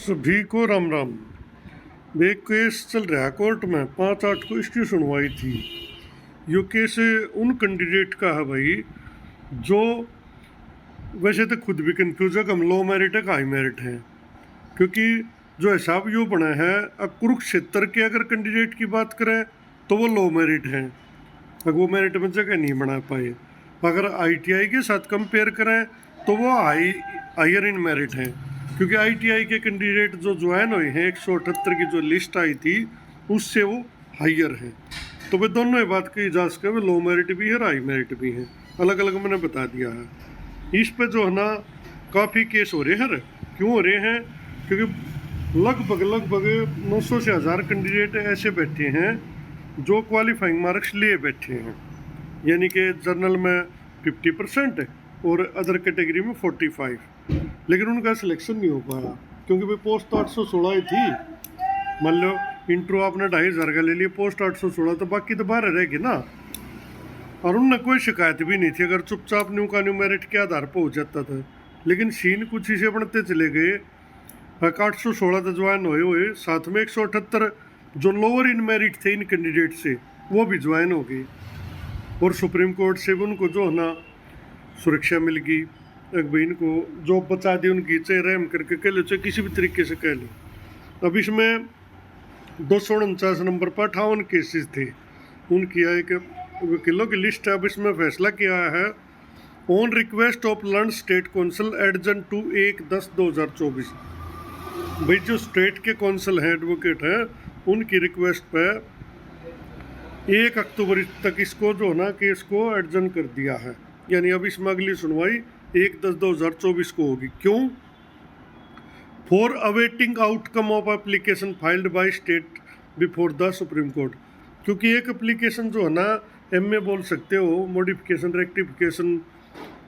सभी को राम राम। एक केस चल रहा है कोर्ट में, 5/8 को इसकी सुनवाई थी। यो केस उन कैंडिडेट का है भाई जो वैसे तो खुद भी कंफ्यूज है कि हम लो मेरिट है कि हाई मेरिट है, क्योंकि जो हिसाब यो बना है अब कुरुक्षेत्र के अगर कैंडिडेट की बात करें तो वो लो मेरिट है, अगर वो मेरिट में जगह नहीं बना पाए। अगर आईटीआई के साथ कंपेयर करें तो वो हायर इन मेरिट है, क्योंकि आईटीआई के कैंडिडेट जो ज्वाइन हुए हैं 178 की जो लिस्ट आई थी उससे वो हायर हैं। तो वे दोनों ही बात की जा सके, वे लो मेरिट भी है और हाई मेरिट भी हैं, अलग अलग मैंने बता दिया है। इस पे जो है ना काफ़ी केस हो रहे हैं। क्यों हो रहे हैं? क्योंकि लगभग 900 से 1000 कैंडिडेट ऐसे बैठे हैं जो क्वालिफाइंग मार्क्स लिए बैठे हैं, यानी कि जर्नल में 50% और अदर कैटेगरी में 45, लेकिन उनका सिलेक्शन नहीं हो पाया क्योंकि भाई पोस्ट तो 816 ही थी। मान लो इंट्रो आपने 2500 का ले लिया, पोस्ट 816, तो बाकी तो बाहर रहेगी ना। और उनने कोई शिकायत भी नहीं थी अगर चुपचाप न्यू का न्यू मेरिट के आधार पर हो जाता था। लेकिन सीन कुछ ही से बढ़ते चले गए। 816 तो ज्वाइन हुए, साथ में 178 जो लोअर इन मेरिट थे इन कैंडिडेट से वो भी ज्वाइन हो गई, और सुप्रीम कोर्ट से भी उनको जो है ना सुरक्षा मिल गई। एक भाई इनको जॉब बचा दी उनकी, चाहे रैम करके कह लो चाहे किसी भी तरीके से कह लो। अब इसमें 249 नंबर पर 58 केसेस थे। उनकी एक वकीलों की लिस्ट है। अब इसमें फैसला किया है on request of learned state counsel adjourned to 1/10/2024। भाई जो स्टेट के काउंसिल हैं, एडवोकेट हैं, उनकी रिक्वेस्ट पे 1 अक्टूबर तक इसको जो है ना केस को एडजन कर दिया है, यानी अब इसमें अगली सुनवाई 1/10/2024 को होगी। क्यों? For awaiting outcome of application filed by state before the supreme court. क्योंकि एक एप्लीकेशन जो है ना एमए बोल सकते हो, मॉडिफिकेशन रेक्टिफिकेशन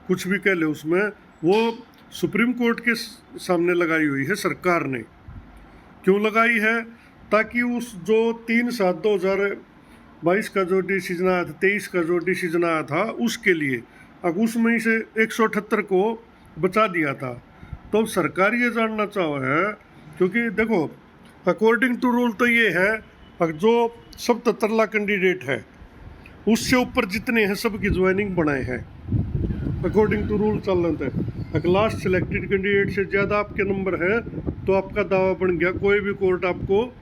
कुछ भी कह ले, उसमें वो सुप्रीम कोर्ट के सामने लगाई हुई है सरकार ने। क्यों लगाई है? ताकि उस जो 3/7/2022 का जो डिसीजन आया था, 23 का जो डिसीजन आया था, उसके लिए अब उसमें से 178 को बचा दिया था। तो अब सरकार ये जानना चाहा है, क्योंकि देखो अकॉर्डिंग टू रूल तो ये है जो 77 लाख कैंडिडेट है उससे ऊपर जितने हैं सबकी ज्वाइनिंग बनाए हैं अकॉर्डिंग टू रूल चल रहा था। अगर लास्ट सिलेक्टेड कैंडिडेट से ज़्यादा आपके नंबर है तो आपका दावा बन गया, कोई भी कोर्ट आपको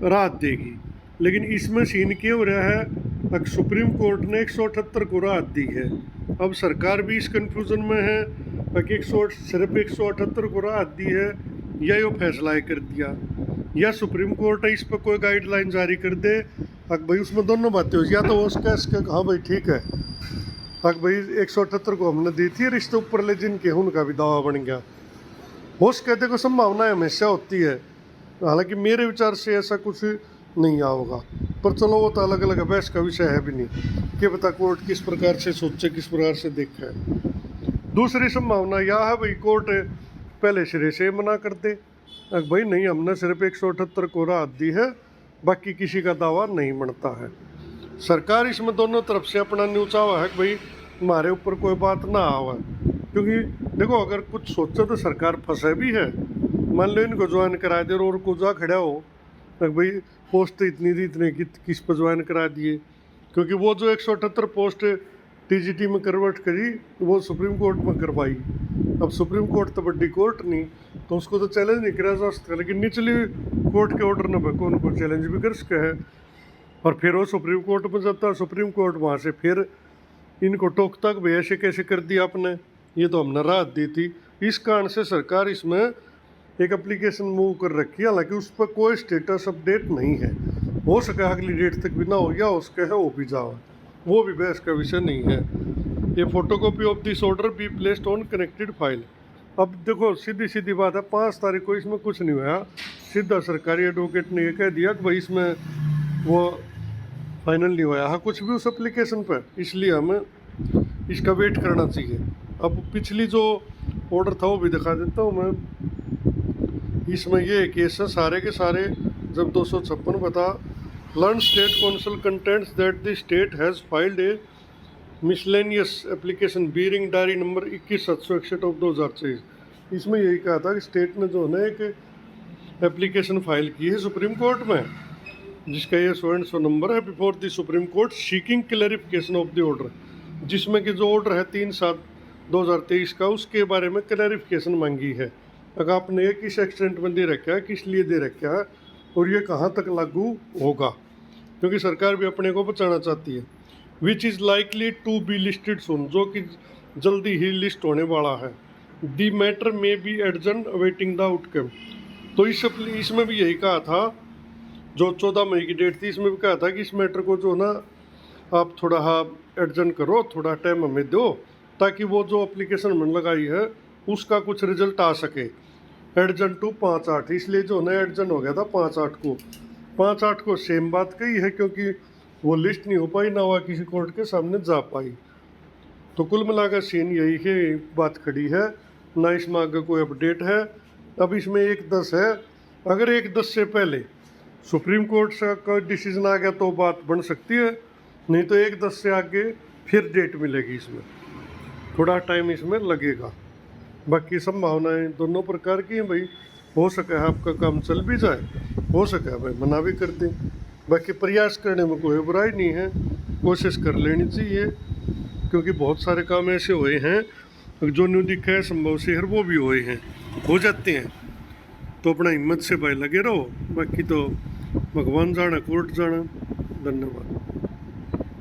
राहत देगी। लेकिन इसमें सीन क्या हो रहा है, अब सुप्रीम कोर्ट ने 178 को राहत दी है। अब सरकार भी इस कंफ्यूजन में है कि सिर्फ 178 को राहत दी है या ये फैसला कर दिया, या सुप्रीम कोर्ट इस पर कोई गाइडलाइन जारी कर दे। अब भाई उसमें दोनों बातें हो, या तो उसका हाँ भाई ठीक है, अब भाई 178 को हमने दी थी, रिश्ते ऊपर ले जिनके उनका भी दावा बन गया। हो सकते को संभावना हमेशा होती है, हालांकि मेरे विचार से ऐसा कुछ नहीं होगा, पर चलो वो तो अलग अलग बहस का विषय है भी नहीं कि पता कोर्ट किस प्रकार से सोचे, किस प्रकार से देखा है। दूसरी संभावना यह है भाई कोर्ट पहले सिरे से मना कर दे, भाई नहीं हमने सिर्फ 178 को राहत दी है, बाकी किसी का दावा नहीं बनता है। सरकार इसमें दोनों तरफ से अपना न्यूचा हुआ है कि भाई हमारे ऊपर कोई बात ना आवा, क्योंकि देखो अगर कुछ सोचो तो सरकार फंसे भी है। मान लो इनको ज्वाइन करा दे और को जा खड़ा हो भाई पोस्ट इतनी थी इतने किस पर ज्वाइन करा दिए, क्योंकि वो जो 178 पोस्ट टीजीटी में कन्वर्ट करी वो सुप्रीम कोर्ट में करवाई। अब सुप्रीम कोर्ट तो बड़ी कोर्ट नहीं, तो उसको तो चैलेंज नहीं करा जा सकता, लेकिन निचली कोर्ट के ऑर्डर ने को उनको चैलेंज भी कर सके है। और फिर वो सुप्रीम कोर्ट में जाता है, सुप्रीम कोर्ट वहाँ से फिर इनको टोकता कि भाई ऐसे कैसे कर दिया आपने, ये तो हमने राहत दी थी। इस कारण से सरकार इसमें एक एप्लीकेशन मूव कर रखी है, हालांकि उस पर कोई स्टेटस अपडेट नहीं है। हो सके अगली डेट तक भी ना हो, या उसके है वो भी जाओ, वो भी बहस का विषय नहीं है। ये photocopy of this order be placed on connected file. अब देखो सीधी सीधी बात है, 5 तारीख को इसमें कुछ नहीं हुआ, सीधा सरकारी एडवोकेट ने ये कह दिया कि भाई इसमें वो फाइनल नहीं हुआ है कुछ भी उस एप्लीकेशन पर, इसलिए हमें इसका वेट करना चाहिए। अब पिछली जो ऑर्डर था वो भी दिखा देता हूँ मैं। इसमें ये केस है सारे के सारे, जब 256 बता learn state council contents that the state has filed A miscellaneous application bearing diary number 21761 of 2023। इसमें यही कहा था कि स्टेट ने जो है ना एक एप्लीकेशन फाइल की है सुप्रीम कोर्ट में, जिसका ये सो नंबर है before the supreme court seeking clarification of the order, जिसमें कि जो ऑर्डर है 3/7/2023 का, उसके बारे में क्लैरिफिकेशन मांगी है। अगर आपने ये किस एक्सटेंट में दे रखा है, किस लिए दे रखा है, और ये कहाँ तक लागू होगा, क्योंकि सरकार भी अपने को बचाना चाहती है। Which is likely to be listed soon, जो कि जल्दी ही लिस्ट होने वाला है। दी मैटर में be adjourned awaiting the outcome. तो इसमें भी यही कहा था, जो 14 मई की डेट थी, इसमें भी कहा था कि इस मैटर को जो ना आप थोड़ा एडजन करो, थोड़ा टाइम हमें दो, ताकि वो जो एप्लीकेशन हमने लगाई है उसका कुछ रिजल्ट आ सके। एडजन टू 5/8, इसलिए जो ना एडजन हो गया था 5/8 को। 5/8 को सेम बात कही है, क्योंकि वो लिस्ट नहीं हो पाई, ना वह किसी कोर्ट के सामने जा पाई। तो कुल मिलाकर सीन यही है, बात खड़ी है ना, इसमें आगे कोई अपडेट है। अब इसमें 1/10 है, अगर 1/10 से पहले सुप्रीम कोर्ट से कोई डिसीजन आ गया तो बात बन सकती है, नहीं तो 1/10 से आगे फिर डेट मिलेगी। इसमें थोड़ा टाइम इसमें लगेगा। बाकी संभावनाएं दोनों प्रकार की हैं भाई, हो सके आपका काम चल भी जाए, हो सके भाई मना भी कर दें। बाकी प्रयास करने में कोई बुराई नहीं है, कोशिश कर लेनी चाहिए, क्योंकि बहुत सारे काम ऐसे हुए हैं जो न्यू दिखा है संभव शहर वो भी हुए हैं, हो जाते हैं। तो अपना हिम्मत से भाई लगे रहो, बाकी तो भगवान जाना, कोर्ट जाना। धन्यवाद।